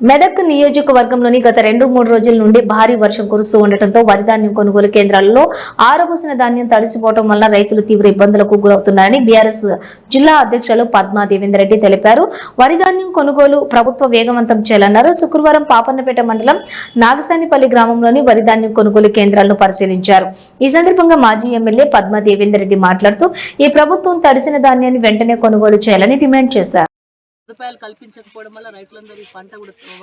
మెదక్ నియోజకవర్గంలోని గత 2-3 రోజుల నుండి భారీ వర్షం కురుస్తూ ఉండటంతో వరి ధాన్యం కొనుగోలు కేంద్రాలలో ఆరబోసిన ధాన్యం తడిసిపోవడం వల్ల రైతులు తీవ్ర ఇబ్బందులకు గురవుతున్నారని బీఆర్ఎస్ జిల్లా అధ్యక్షులు పద్మా దేవేందర్రెడ్డి తెలిపారు. వరి ధాన్యం కొనుగోలు ప్రభుత్వ వేగవంతం చేయాలన్నారు. శుక్రవారం పాపన్నపేట మండలం నాగసానిపల్లి గ్రామంలోని వరి ధాన్యం కొనుగోలు కేంద్రాలను పరిశీలించారు. ఈ సందర్భంగా మాజీ ఎమ్మెల్యే పద్మా దేవేందర్రెడ్డి మాట్లాడుతూ ఈ ప్రభుత్వం తడిసిన ధాన్యాన్ని వెంటనే కొనుగోలు చేయాలని డిమాండ్ చేశారు. సదుపాయాలు కల్పించకపోవడం వల్ల రైతులందరూ పంట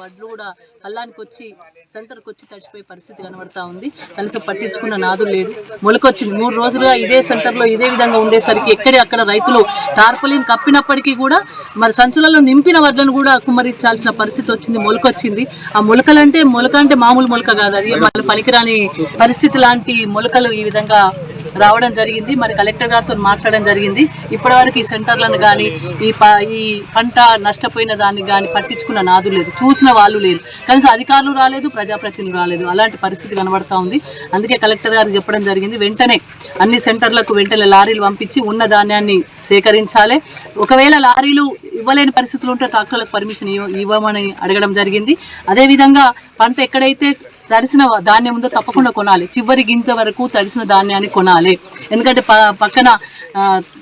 వడ్లు కూడా కళ్ళానికి వచ్చి సెంటర్కి వచ్చి తడిచిపోయే పరిస్థితి కనబడతా ఉంది. కనీసం పట్టించుకున్న నాదు లేదు. మొలకొచ్చింది 3 రోజులుగా ఇదే సెంటర్లో ఇదే విధంగా ఉండేసరికి అక్కడ రైతులు టార్పలిన్ కప్పినప్పటికీ కూడా మరి సంచులలో నింపిన వడ్లను కూడా కుమ్మరించాల్సిన పరిస్థితి వచ్చింది. మొలకొచ్చింది. ఆ మొలక అంటే మామూలు మొలక కాదు, అది మళ్ళీ పనికిరాని పరిస్థితి లాంటి మొలకలు ఈ విధంగా రావడం జరిగింది. మరి కలెక్టర్ గారితో మాట్లాడడం జరిగింది. ఇప్పటివరకు ఈ సెంటర్లను కానీ ఈ పంట నష్టపోయిన దాన్ని కానీ పట్టించుకున్న నాదు లేదు, చూసిన వాళ్ళు లేరు, కనీసం అధికారులు రాలేదు, ప్రజాప్రతినిధులు రాలేదు. అలాంటి పరిస్థితి కనబడతా ఉంది. అందుకే కలెక్టర్ గారికి చెప్పడం జరిగింది, వెంటనే అన్ని సెంటర్లకు వెంటనే లారీలు పంపించి ఉన్న ధాన్యాన్ని సేకరించాలి. ఒకవేళ లారీలు ఇవ్వలేని పరిస్థితులు ఉంటే ట్రాక్టర్లకు పర్మిషన్ ఇవ్వమని అడగడం జరిగింది. అదేవిధంగా పంట ఎక్కడైతే తడిసిన ధాన్యం ఉందో తప్పకుండా కొనాలి. చివరి గింజ వరకు తడిసిన ధాన్యాన్ని కొనాలి. ఎందుకంటే పక్కన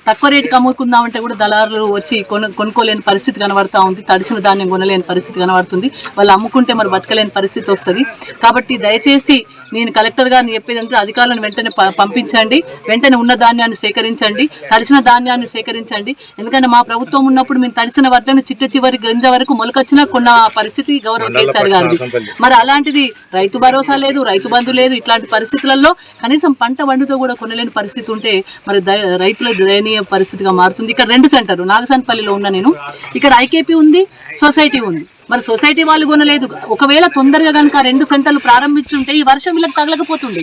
తక్కువ రేటుకి అమ్ముకుందామంటే కూడా దళారులు వచ్చి కొనుక్కోలేని పరిస్థితి కనబడతా ఉంది. తడిసిన ధాన్యం కొనలేని పరిస్థితి కనబడుతుంది. వాళ్ళు అమ్ముకుంటే మరి బతకలేని పరిస్థితి వస్తుంది. కాబట్టి దయచేసి నేను కలెక్టర్ గారిని చెప్పేదంటే అధికారులను వెంటనే పంపించండి, వెంటనే ఉన్న ధాన్యాన్ని సేకరించండి, తడిసిన ధాన్యాన్ని సేకరించండి. ఎందుకంటే మా ప్రభుత్వం ఉన్నప్పుడు మేము తడిసిన వడ్లను చివరి గింజ వరకు మొలకొచ్చినా కొన్న పరిస్థితి గౌరవ కేసీఆర్ గారిది. మరి అలాంటిది రైతు భరోసా లేదు, రైతు బంధు లేదు. ఇట్లాంటి పరిస్థితులలో కనీసం పంట వండుతో కూడా కొనలేని పరిస్థితి ఉంటే మరి రైతుల దయనీయ పరిస్థితిగా మారుతుంది. ఇక్కడ 2 సెంటర్లు నాగసానిపల్లిలో ఉన్న నేను, ఇక్కడ ఐకేపీ ఉంది, సొసైటీ ఉంది. మరి సొసైటీ వాళ్ళు కొనలేదు. ఒకవేళ తొందరగా కనుక 2 సెంటర్లు ప్రారంభించుంటే ఈ వర్షం వీళ్ళకి తగలకపోతుండే,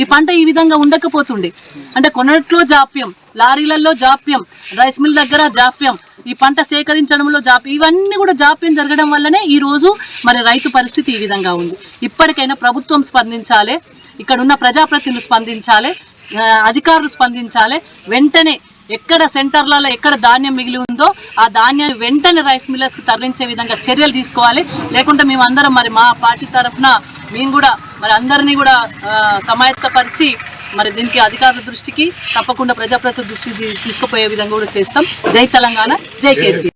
ఈ పంట ఈ విధంగా ఉండకపోతుండే. అంటే కొనట్లో జాప్యం, లారీలలో జాప్యం, రైస్ మిల్ దగ్గర జాప్యం, ఈ పంట సేకరించడంలో జాప్యం, ఇవన్నీ కూడా జాప్యం జరగడం వల్లనే ఈ రోజు మరి రైతు పరిస్థితి ఈ విధంగా ఉంది. ఇప్పటికైనా ప్రభుత్వం స్పందించాలి, ఇక్కడ ఉన్న ప్రజాప్రతినిధులు స్పందించాలి, అధికారులు స్పందించాలి. వెంటనే ఎక్కడ సెంటర్లలో ఎక్కడ ధాన్యం మిగిలి ఉందో ఆ ధాన్యాన్ని వెంటనే రైస్ మిల్లర్స్కి తరలించే విధంగా చర్యలు తీసుకోవాలి. లేకుంటే మేమందరం మరి మా పార్టీ తరఫున మేము కూడా మరి అందరినీ కూడా సమాయత్తపరిచి మరి దీనికి అధికారుల దృష్టికి తప్పకుండా ప్రజాప్రతినిధుల దృష్టికి తీసుకుపోయే విధంగా కూడా చేస్తాం. జై తెలంగాణ, జై కేసీఆర్.